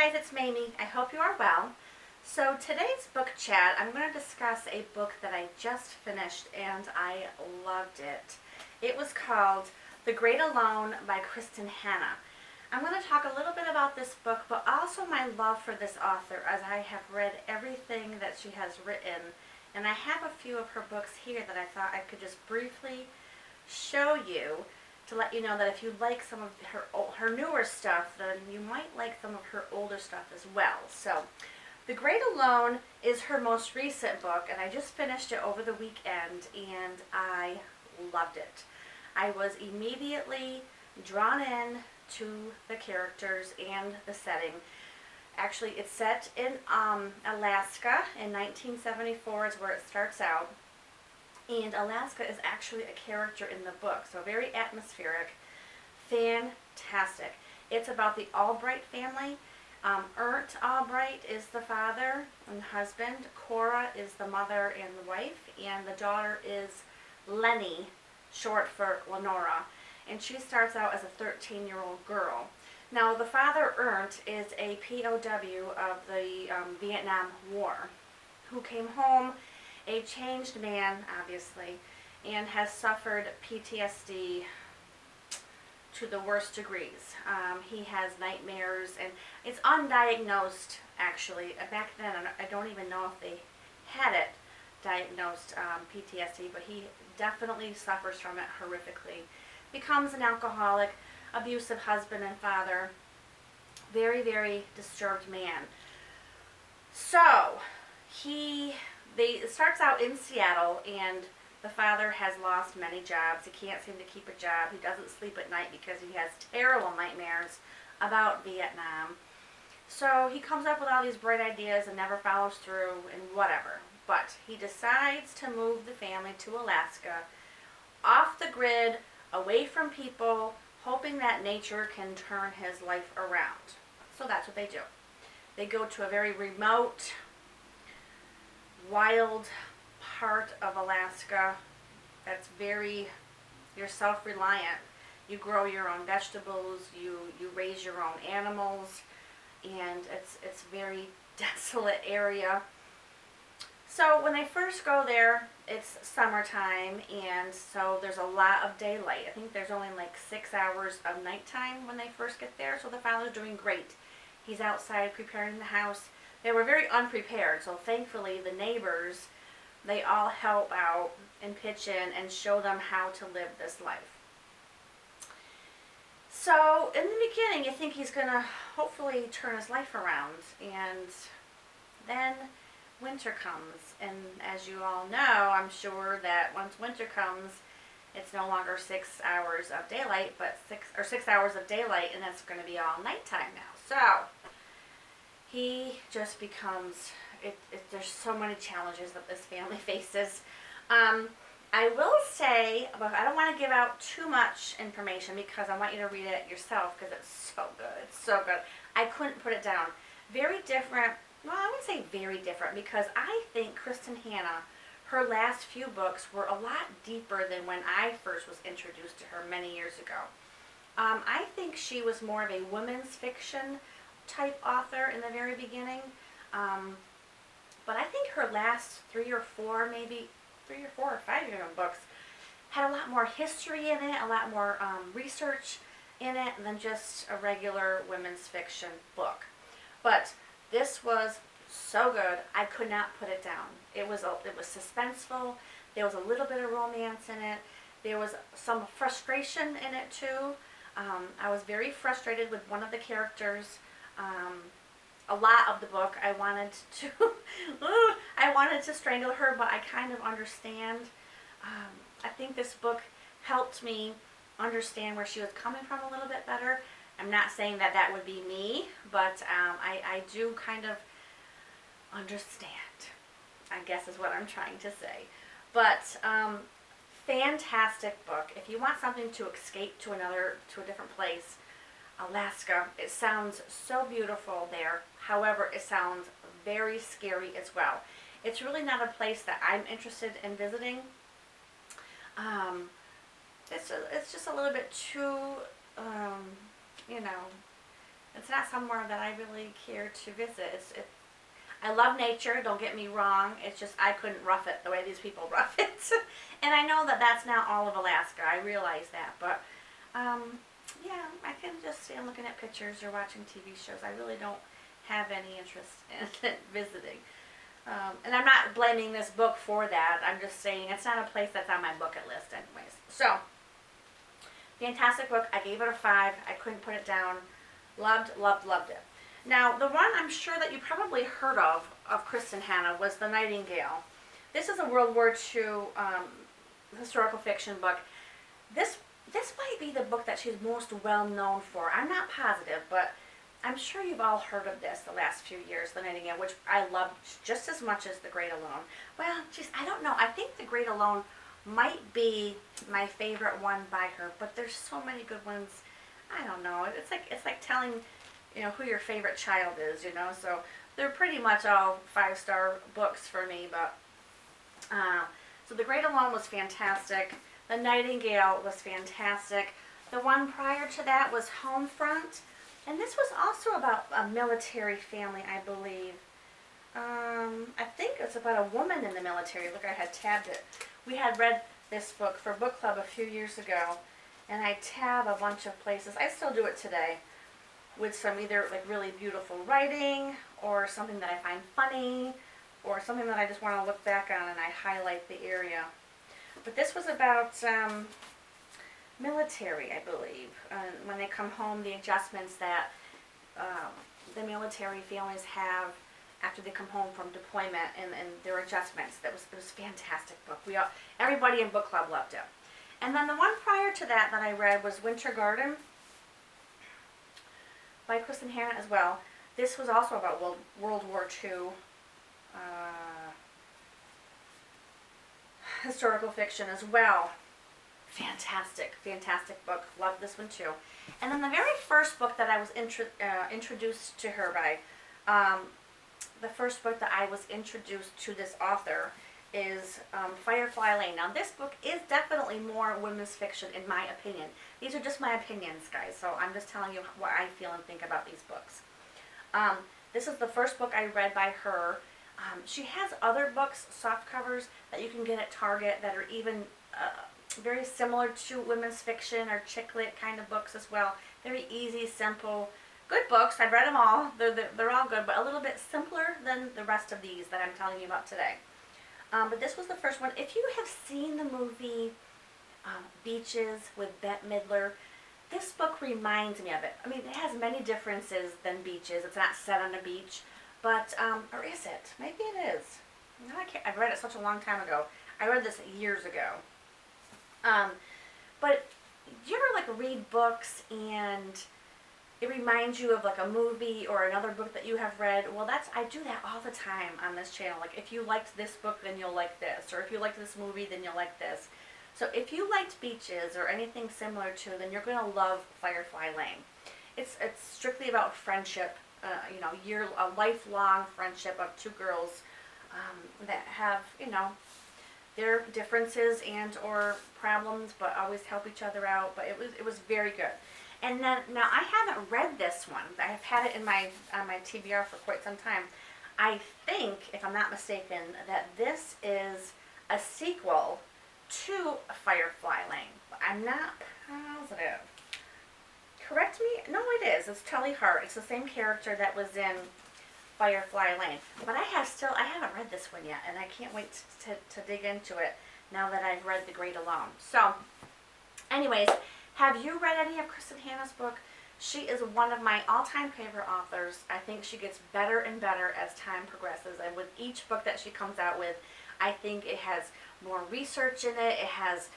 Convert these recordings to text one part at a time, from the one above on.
guys, it's Mamie. I hope you are well. So today's book chat, I'm going to discuss a book that I just finished and I loved it. It was called The Great Alone by Kristin Hannah. I'm going to talk a little bit about this book, but also my love for this author, as I have read everything that she has written. And I have a few of her books here that I thought I could just briefly show you to let you know that if you like some of her newer stuff, then you might like some of her older stuff as well. So, The Great Alone is her most recent book, and I just finished it over the weekend, and I loved it. I was immediately drawn in to the characters and the setting. Actually, it's set in Alaska in 1974 is where it starts out. And Alaska is actually a character in the book, so very atmospheric, fantastic. It's about the Albright family. Ernst Albright is the father and husband. Cora is the mother and the wife, and the daughter is Lenny, short for Lenora. And she starts out as a 13-year-old girl. Now, the father, Ernst, is a POW of the Vietnam War, who came home a changed man, obviously, and has suffered PTSD to the worst degrees. He has nightmares, and it's undiagnosed, actually. Back then, I don't even know if they had it diagnosed, PTSD, but he definitely suffers from it horrifically. Becomes an alcoholic, abusive husband and father. Very, very disturbed man. So, it starts out in Seattle, and the father has lost many jobs. He can't seem to keep a job. He doesn't sleep at night because he has terrible nightmares about Vietnam. So he comes up with all these bright ideas and never follows through and whatever. But he decides to move the family to Alaska, off the grid, away from people, hoping that nature can turn his life around. So that's what they do. They go to a very remote, wild part of Alaska that's you're self-reliant. You grow your own vegetables, you raise your own animals, and it's very desolate area. So when they first go there, it's summertime, and so there's a lot of daylight. I think there's only like 6 hours of nighttime when they first get there, so the father's doing great. He's outside preparing the house. They were very unprepared, so thankfully the neighbors, they all help out and pitch in and show them how to live this life. So in the beginning, you think he's going to hopefully turn his life around, and then winter comes, and as you all know, I'm sure that once winter comes, it's no longer 6 hours of daylight, but 6 hours of daylight, and it's going to be all nighttime now. So he just becomes, there's so many challenges that this family faces. I will say, but I don't want to give out too much information because I want you to read it yourself because it's so good. It's so good. I couldn't put it down. Very different. Well, I wouldn't say very different because I think Kristin Hannah, her last few books were a lot deeper than when I first was introduced to her many years ago. I think she was more of a women's fiction type author in the very beginning, but I think her last 3 or 4 or 5 even books had a lot more history in it, a lot more research in it than just a regular women's fiction book. But this was so good, I could not put it down. It was suspenseful. There was a little bit of romance in it. There was some frustration in it too. I was very frustrated with one of the characters. A lot of the book, I wanted to strangle her, but I kind of understand. I think this book helped me understand where she was coming from a little bit better. I'm not saying that would be me, but I do kind of understand, I guess is what I'm trying to say. But fantastic book. If you want something to escape to a different place, Alaska, it sounds so beautiful there. However, it sounds very scary as well. It's really not a place that I'm interested in visiting. It's just a little bit too, It's not somewhere that I really care to visit. I love nature, don't get me wrong. It's just I couldn't rough it the way these people rough it. And I know that that's not all of Alaska. I realize that. But, yeah, I can just stand looking at pictures or watching TV shows. I really don't have any interest in visiting. And I'm not blaming this book for that. I'm just saying it's not a place that's on my bucket list anyways. So, fantastic book. I gave it a 5. I couldn't put it down. Loved, loved, loved it. Now, the one I'm sure that you probably heard of Kristin Hannah, was The Nightingale. This is a World War II historical fiction book. This might be the book that she's most well known for. I'm not positive, but I'm sure you've all heard of this the last few years, The Nightingale, which I loved just as much as The Great Alone. Well, geez, I don't know. I think The Great Alone might be my favorite one by her, but there's so many good ones. I don't know. It's like telling, who your favorite child is, So they're pretty much all 5-star books for me. But so The Great Alone was fantastic. The Nightingale was fantastic. The one prior to that was Homefront, and this was also about a military family, I believe. I think it's about a woman in the military. Look, I had tabbed it. We had read this book for book club a few years ago, and I tab a bunch of places. I still do it today with some either like really beautiful writing or something that I find funny or something that I just want to look back on, and I highlight the area. But this was about military, I believe. When they come home, the adjustments that the military families have after they come home from deployment, and their adjustments. It was a fantastic book. Everybody in book club loved it. And then the one prior to that I read was Winter Garden by Kristin Hannah as well. This was also about World War II historical fiction as well. Fantastic, fantastic book. Loved this one too. And then the very first book that I was introduced to her by, the first book that I was introduced to this author is Firefly Lane. Now this book is definitely more women's fiction in my opinion. These are just my opinions, guys, so I'm just telling you what I feel and think about these books. This is the first book I read by her. She has other books, soft covers, that you can get at Target that are even very similar to women's fiction or chick lit kind of books as well. Very easy, simple, good books. I've read them all. They're all good, but a little bit simpler than the rest of these that I'm telling you about today. But this was the first one. If you have seen the movie Beaches with Bette Midler, this book reminds me of it. I mean, it has many differences than Beaches. It's not set on a beach, but, or is it? Maybe it is. No, I've read it such a long time ago. I read this years ago. But do you ever read books and it reminds you of a movie or another book that you have read? Well, I do that all the time on this channel. If you liked this book, then you'll like this, or if you liked this movie, then you'll like this. So if you liked Beaches or anything similar to, then you're going to love Firefly Lane. It's strictly about friendship, a lifelong friendship of two girls that have, their differences and or problems, but always help each other out. But it was very good. And then now I haven't read this one. I have had it on my TBR for quite some time. I think, if I'm not mistaken, that this is a sequel to Firefly Lane. I'm not positive. Correct me? No, it is. It's Tully Hart. It's the same character that was in Firefly Lane. But I haven't read this one yet, and I can't wait to dig into it now that I've read The Great Alone. So, anyways, have you read any of Kristin Hannah's book? She is one of my all-time favorite authors. I think she gets better and better as time progresses, and with each book that she comes out with, I think it has more research in it. It has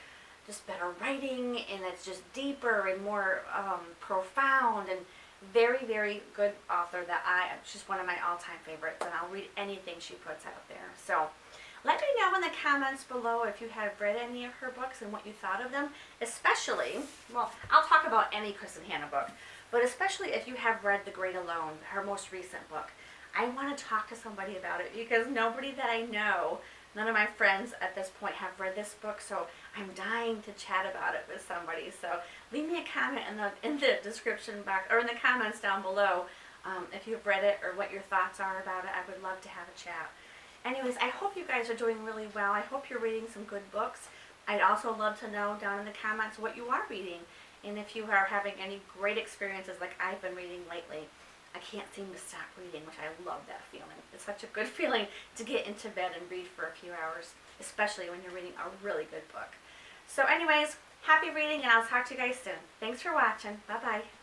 just better writing, and it's just deeper and more profound, and very, very good author she's one of my all-time favorites, and I'll read anything she puts out there. So let me know in the comments below if you have read any of her books and what you thought of them, especially, well, I'll talk about any Kristin Hannah book, but especially if you have read The Great Alone, her most recent book. I want to talk to somebody about it because nobody that I know None of my friends at this point have read this book, so I'm dying to chat about it with somebody. So leave me a comment in the description box or in the comments down below if you've read it or what your thoughts are about it. I would love to have a chat. Anyways, I hope you guys are doing really well. I hope you're reading some good books. I'd also love to know down in the comments what you are reading and if you are having any great experiences like I've been reading lately. I can't seem to stop reading, which I love that feeling. It's such a good feeling to get into bed and read for a few hours, especially when you're reading a really good book. So anyways, happy reading, and I'll talk to you guys soon. Thanks for watching. Bye-bye.